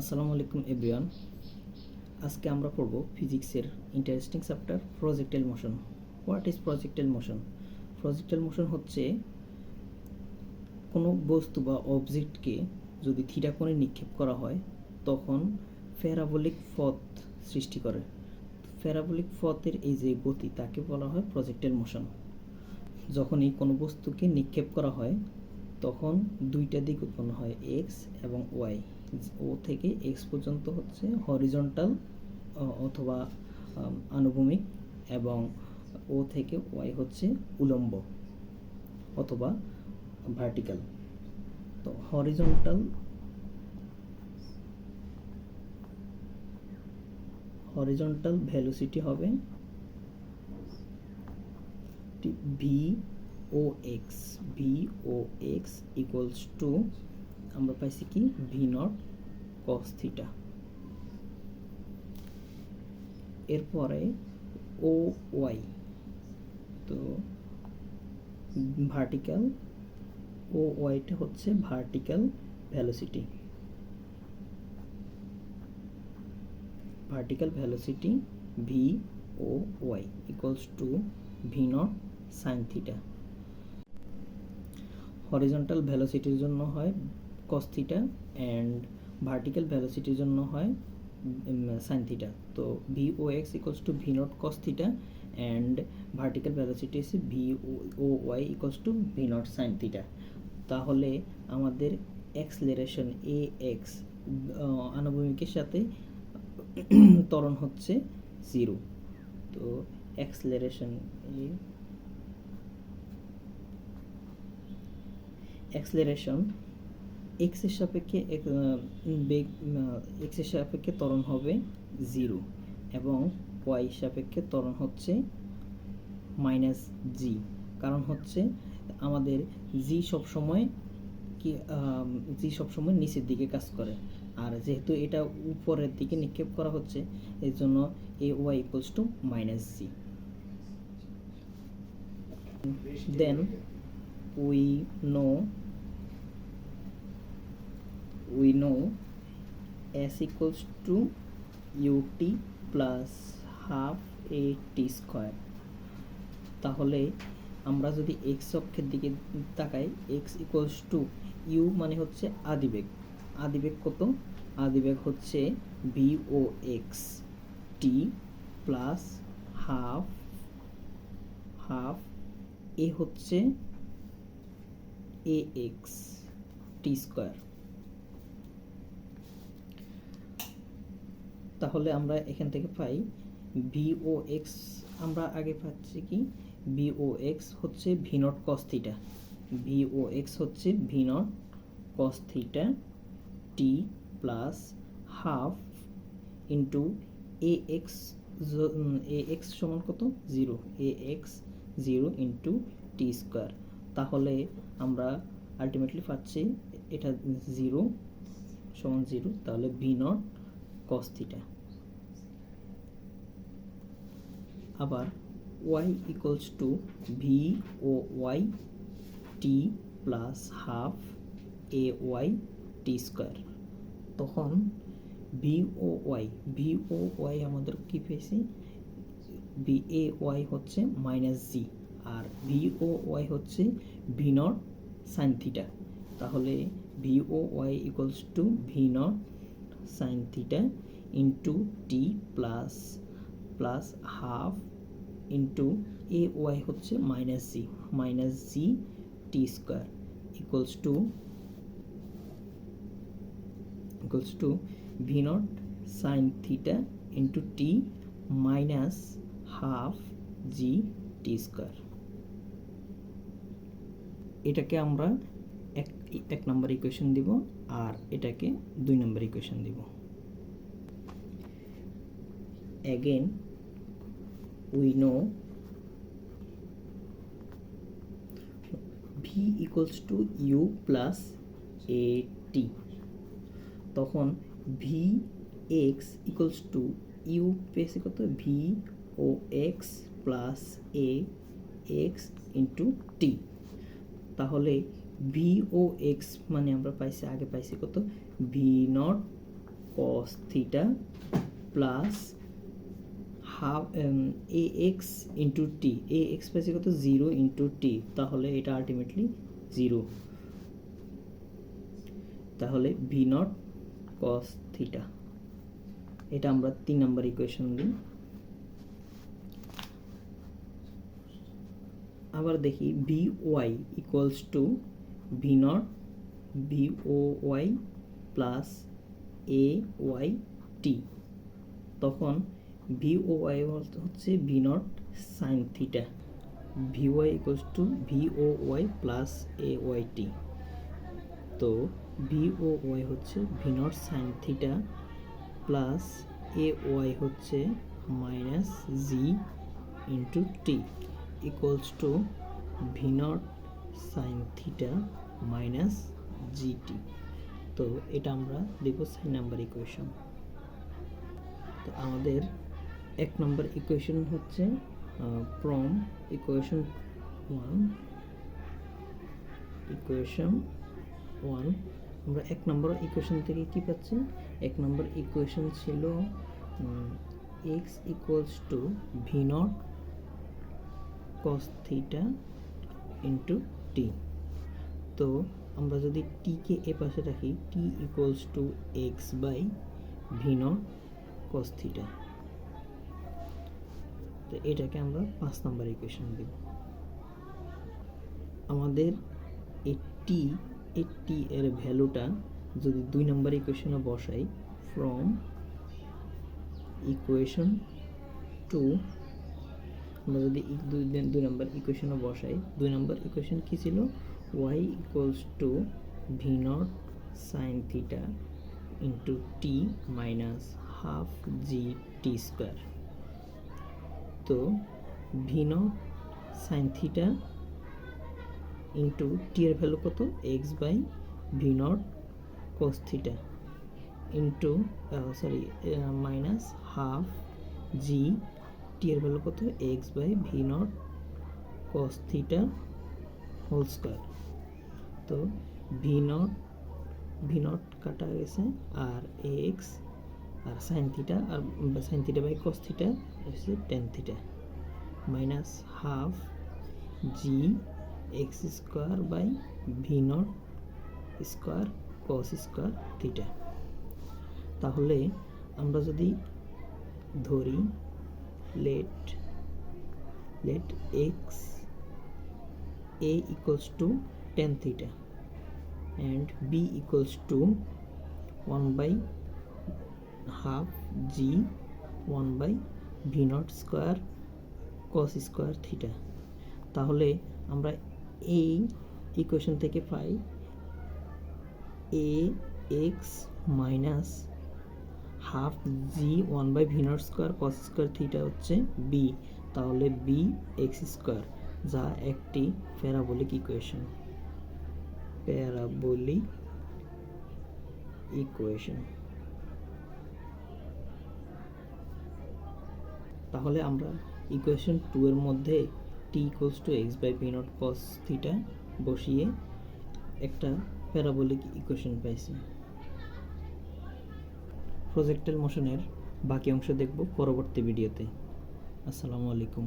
আসসালামু আলাইকুম এভরিওয়ান। আজকে আমরা পড়ব ফিজিক্সের interesting chapter projectile motion. What is projectile motion? Projectile motion হচ্ছে কোনো বস্তু বা অবজেক্টকে যদি থিটা কোণে নিক্ষেপ করা হয় তখন প্যারাবোলিক পথ সৃষ্টি করে। প্যারাবোলিক পথের এই যে গতি তাকে বলা হয় প্রজেক্টাইল মোশন। যখনই কোনো বস্তুকে নিক্ষেপ করা হয় তখন দুইটা দিক উৎপন্ন হয়, এক্স এবং ওয়াই। ও থেকে এক্স পর্যন্ত হচ্ছে হরিজন্টাল অথবা আনুভূমিক, এবং ও থেকে ওয়াই হচ্ছে উলম্ব অথবা ভার্টিক্যাল। তো হরিজন্টাল ভেলোসিটি হবে V O X equals to, আমরা পাইছি কি, ভি নট কস থিটা। এরপরে ও ওয়াই, তো ভার্টিক্যাল ও ওয়াইটা হচ্ছে vertical velocity. V O Y equals to V naught sine theta. Horizontal ভেলোসিটির জন্য হয় কস থিটা অ্যান্ড ভার্টিক্যাল ভেলোসিটির জন্য হয় সাইন থিটা। তো V O X equals to V naught cos theta and vertical velocity is V O Y equals to V naught sine theta. তাহলে আমাদের acceleration এ x আনুভূমিকের সাথে ত্বরণ হচ্ছে 0। তো অ্যাক্সেলারেশন এক্স এর সাপেক্ষে এক্স এর সাপেক্ষে ত্বরণ হবে 0 এবং ওয়াই সাপেক্ষে ত্বরণ হচ্ছে মাইনাস জি। কারণ হচ্ছে আমাদের জি সবসময় নিচের দিকে কাজ করে, আর যেহেতু এটা উপরের দিকে নিক্ষেপ করা হচ্ছে এর জন্য A Y equals to minus G. Then we know s equals to ut plus half a t square। তাহলে আমরা যদি এক্স অক্ষের দিকে তাকাই, এক্স ইকুয়ালস টু ইউ মানে হচ্ছে আদিবেগ কত? আদিবেগ হচ্ছে ভি ও এক্স টি প্লাস হাফ এ হচ্ছে এ এক্স টি স্কোয়ার। তাহলে আমরা এখান থেকে পাই ভি ও এক্স, আমরা আগে পাচ্ছি কি, ভি ও এক্স হচ্ছে V naught cos theta, T plus half into A X সমান কত? 0, A X 0 into T square. তাহলে আমরা আলটিমেটলি পাচ্ছি এটা 0 সমান 0, তাহলে ভি নট কস থিটা। আবার Y equals to V O Y T plus half A Y T square. তখন ভি ও ওয়াই আমাদের কি পেয়েছি? ভি এ ওয়াই হচ্ছে মাইনাস জি, আর ভি ও ওয়াই হচ্ছে ভি নট সাইন থিটা। তাহলে V O Y equals to V naught sine theta into T plus half into A Y হচ্ছে minus G T square equals to V naught sine theta into T minus half G T square. এটাকে আমরা এক নম্বর equation দিব আর এটাকে 2 নম্বর equation দিব। Again we know v equals to u plus at। তখন v x equals to u পেয়েছে কত? v ও x plus a x into t। তাহলে ভি ও এক্স মানে আমরা আগে পাইছি কত? V not cos theta plus half ax into t, ax পেয়েছি কত 0 ইন্টু টি, তাহলে এটা আলটিমেটলি 0, তাহলে ভি নট cos থিটা। এটা আমরা 3 নম্বর ইকুয়েশন দিই। আবার দেখি V Y equals to V naught V O Y plus A Y T, তখন ভি ও ওয়াই হচ্ছে V naught sine theta, V Y equals to V O Y plus A Y T. তো V O Y হচ্ছে V naught sine theta plus A Y হচ্ছে minus G into T equals to V naught sine theta minus G T. তো এটা আমরা দেখব 6 number equation. তো আমাদের 1 নম্বর ইকুয়েশন হচ্ছে ফ্রম ইকুয়েশন 1 আমরা 1 নম্বর ইকুয়েশন থেকে কি পাচ্ছি? 1 নম্বর ইকুয়েশন ছিল x equals to V naught cos theta into t. তো আমরা যদি টি কে এ পাশে রাখি, t equals to x by V naught cos theta. তো এটাকে আমরা 5 নম্বর ইকুয়েশন দেব। আমাদের এই টি এর ভ্যালুটা যদি 2 নম্বর ইকুয়েশনে বসাই, ফ্রম ইকুয়েশন 2 আমরা যদি 2 নম্বর ইকুয়েশনে বসাই, 2 নম্বর ইকুয়েশন কি ছিল? y equals to V naught sine theta into T minus half G T square. তো V naught sine theta into T এর ভ্যালু কত? X by V naught cos theta into minus half G T এর value কত? X by V naught cos theta whole square. তো V naught কাটা গেছে আর X আর সাইন থিটা, আর sine theta by cos theta হচ্ছে tan theta minus half G x square by V naught square cos square theta. তাহলে আমরা যদি ধরি let x a equals to tan theta and b equals to 1 by half g 1 by v naught square cos square theta। তাহলে আমরা এই equation থেকে পাই a x minus half g 1 by V naught square cos square theta হচ্ছে b, তাহলে b x square, যা একটি parabolic equation. তাহলে আমরা ইকুয়েশন 2 এর মধ্যে t equals to x by V naught cos theta বসিয়ে একটা প্যারাবোলিক ইকুয়েশন পাইছি। প্রজেক্টাইল মোশনের বাকি অংশ দেখব পরবর্তী ভিডিওতে। আসসালামু আলাইকুম।